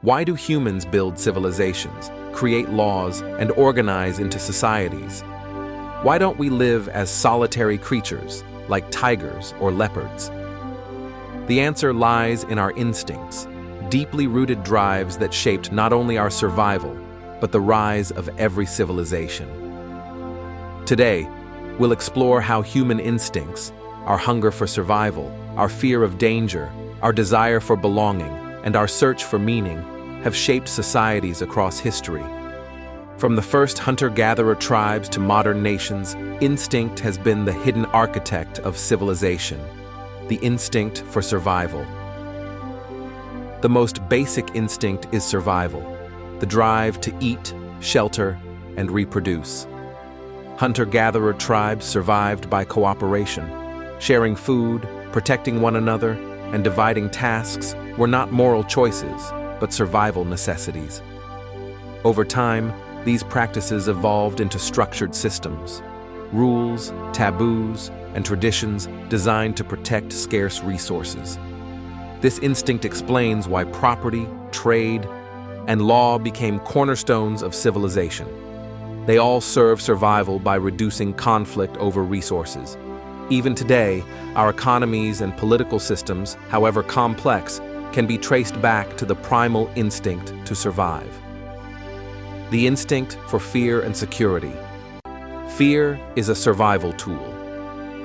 Why do humans build civilizations, create laws, and organize into societies? Why don't we live as solitary creatures, like tigers or leopards? The answer lies in our instincts, deeply rooted drives that shaped not only our survival, but the rise of every civilization. Today, we'll explore how human instincts, our hunger for survival, our fear of danger, our desire for belonging, and our search for meaning have shaped societies across history. From the first hunter-gatherer tribes to modern nations, instinct has been the hidden architect of civilization, the instinct for survival. The most basic instinct is survival, the drive to eat, shelter, and reproduce. Hunter-gatherer tribes survived by cooperation. Sharing food, protecting one another, and dividing tasks were not moral choices, but survival necessities. Over time, these practices evolved into structured systems, rules, taboos, and traditions designed to protect scarce resources. This instinct explains why property, trade, and law became cornerstones of civilization. They all serve survival by reducing conflict over resources. Even today, our economies and political systems, however complex, can be traced back to the primal instinct to survive. The instinct for fear and security. Fear is a survival tool.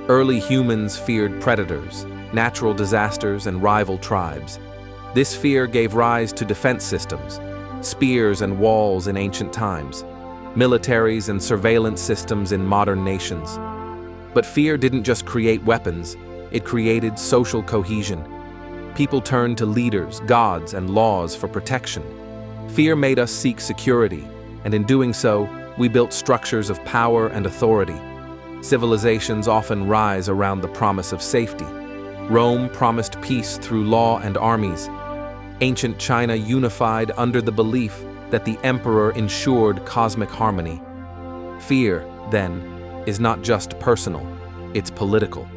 Early humans feared predators, natural disasters, and rival tribes. This fear gave rise to defense systems, spears and walls in ancient times, militaries and surveillance systems in modern nations. But fear didn't just create weapons, it created social cohesion. People turned to leaders, gods, and laws for protection. Fear made us seek security, and in doing so, we built structures of power and authority. Civilizations often rise around the promise of safety. Rome promised peace through law and armies. Ancient China unified under the belief that the emperor ensured cosmic harmony. Fear, then, is not just personal, it's political.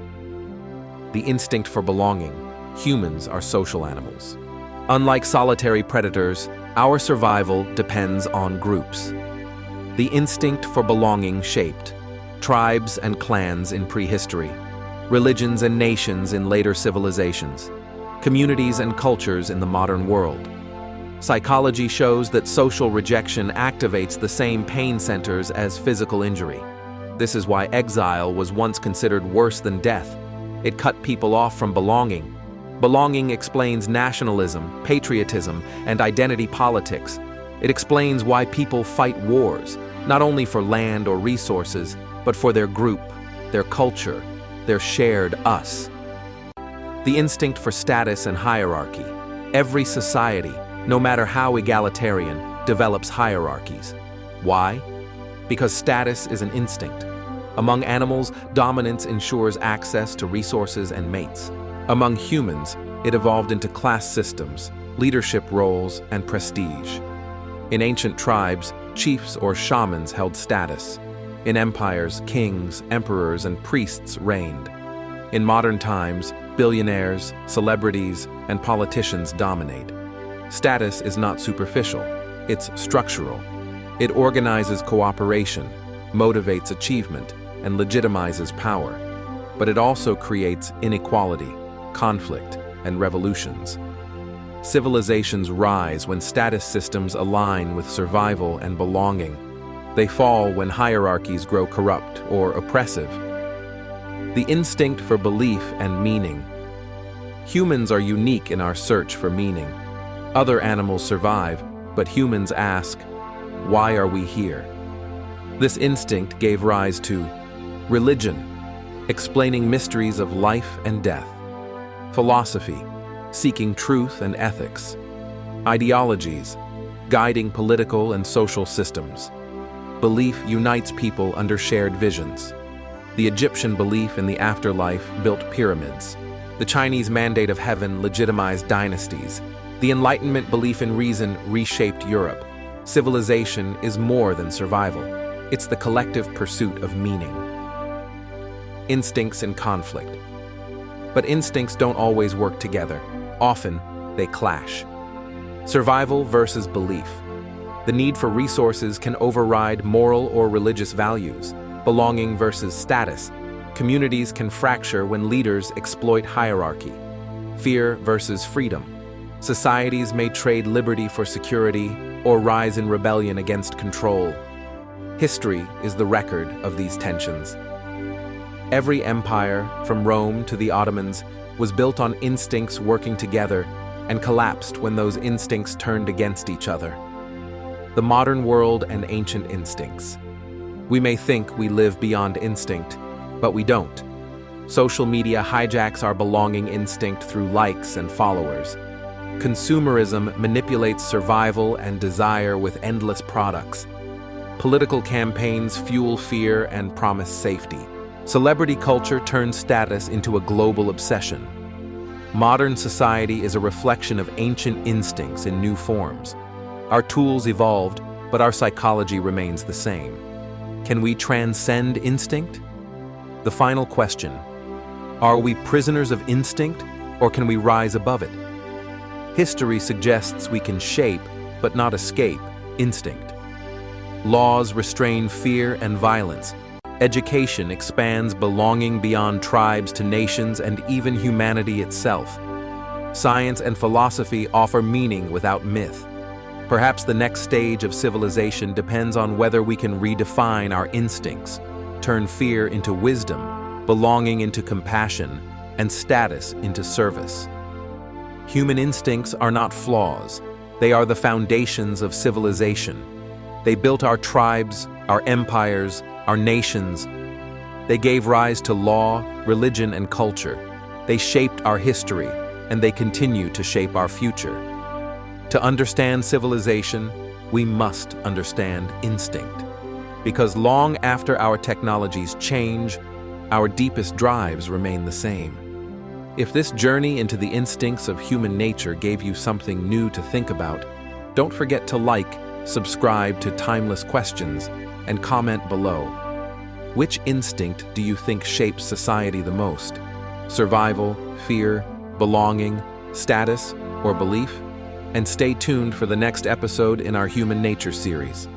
The instinct for belonging. Humans are social animals. Unlike solitary predators, our survival depends on groups. The instinct for belonging shaped tribes and clans in prehistory, religions and nations in later civilizations, communities and cultures in the modern world. Psychology shows that social rejection activates the same pain centers as physical injury. This is why exile was once considered worse than death. It cut people off from belonging. Belonging explains nationalism, patriotism, and identity politics. It explains why people fight wars, not only for land or resources, but for their group, their culture, their shared us. The instinct for status and hierarchy. Every society, no matter how egalitarian, develops hierarchies. Why? Because status is an instinct. Among animals, dominance ensures access to resources and mates. Among humans, it evolved into class systems, leadership roles, and prestige. In ancient tribes, chiefs or shamans held status. In empires, kings, emperors, and priests reigned. In modern times, billionaires, celebrities, and politicians dominate. Status is not superficial, it's structural. It organizes cooperation, motivates achievement, and legitimizes power. But it also creates inequality, conflict, and revolutions. Civilizations rise when status systems align with survival and belonging. They fall when hierarchies grow corrupt or oppressive. The instinct for belief and meaning. Humans are unique in our search for meaning. Other animals survive, but humans ask, why are we here? This instinct gave rise to religion, explaining mysteries of life and death. Philosophy, seeking truth and ethics. Ideologies, guiding political and social systems. Belief unites people under shared visions. The Egyptian belief in the afterlife built pyramids. The Chinese mandate of heaven legitimized dynasties. The Enlightenment belief in reason reshaped Europe. Civilization is more than survival. It's the collective pursuit of meaning. Instincts in conflict. But instincts don't always work together. Often, they clash. Survival versus belief. The need for resources can override moral or religious values. Belonging versus status. Communities can fracture when leaders exploit hierarchy. Fear versus freedom. Societies may trade liberty for security or rise in rebellion against control. History is the record of these tensions. Every empire, from Rome to the Ottomans, was built on instincts working together and collapsed when those instincts turned against each other. The modern world and ancient instincts. We may think we live beyond instinct, but we don't. Social media hijacks our belonging instinct through likes and followers. Consumerism manipulates survival and desire with endless products. Political campaigns fuel fear and promise safety. Celebrity culture turns status into a global obsession. Modern society is a reflection of ancient instincts in new forms. Our tools evolved, but our psychology remains the same. Can we transcend instinct? The final question: are we prisoners of instinct, or can we rise above it? History suggests we can shape, but not escape, instinct. Laws restrain fear and violence. Education expands belonging beyond tribes to nations and even humanity itself. Science and philosophy offer meaning without myth. Perhaps the next stage of civilization depends on whether we can redefine our instincts, turn fear into wisdom, belonging into compassion, and status into service. Human instincts are not flaws. They are the foundations of civilization. They built our tribes, our empires, our nations. They gave rise to law, religion, and culture. They shaped our history, and they continue to shape our future. To understand civilization, we must understand instinct. Because long after our technologies change, our deepest drives remain the same. If this journey into the instincts of human nature gave you something new to think about, don't forget to like, subscribe to Timeless Questions, and comment below. Which instinct do you think shapes society the most? Survival, fear, belonging, status, or belief? And stay tuned for the next episode in our Human Nature series.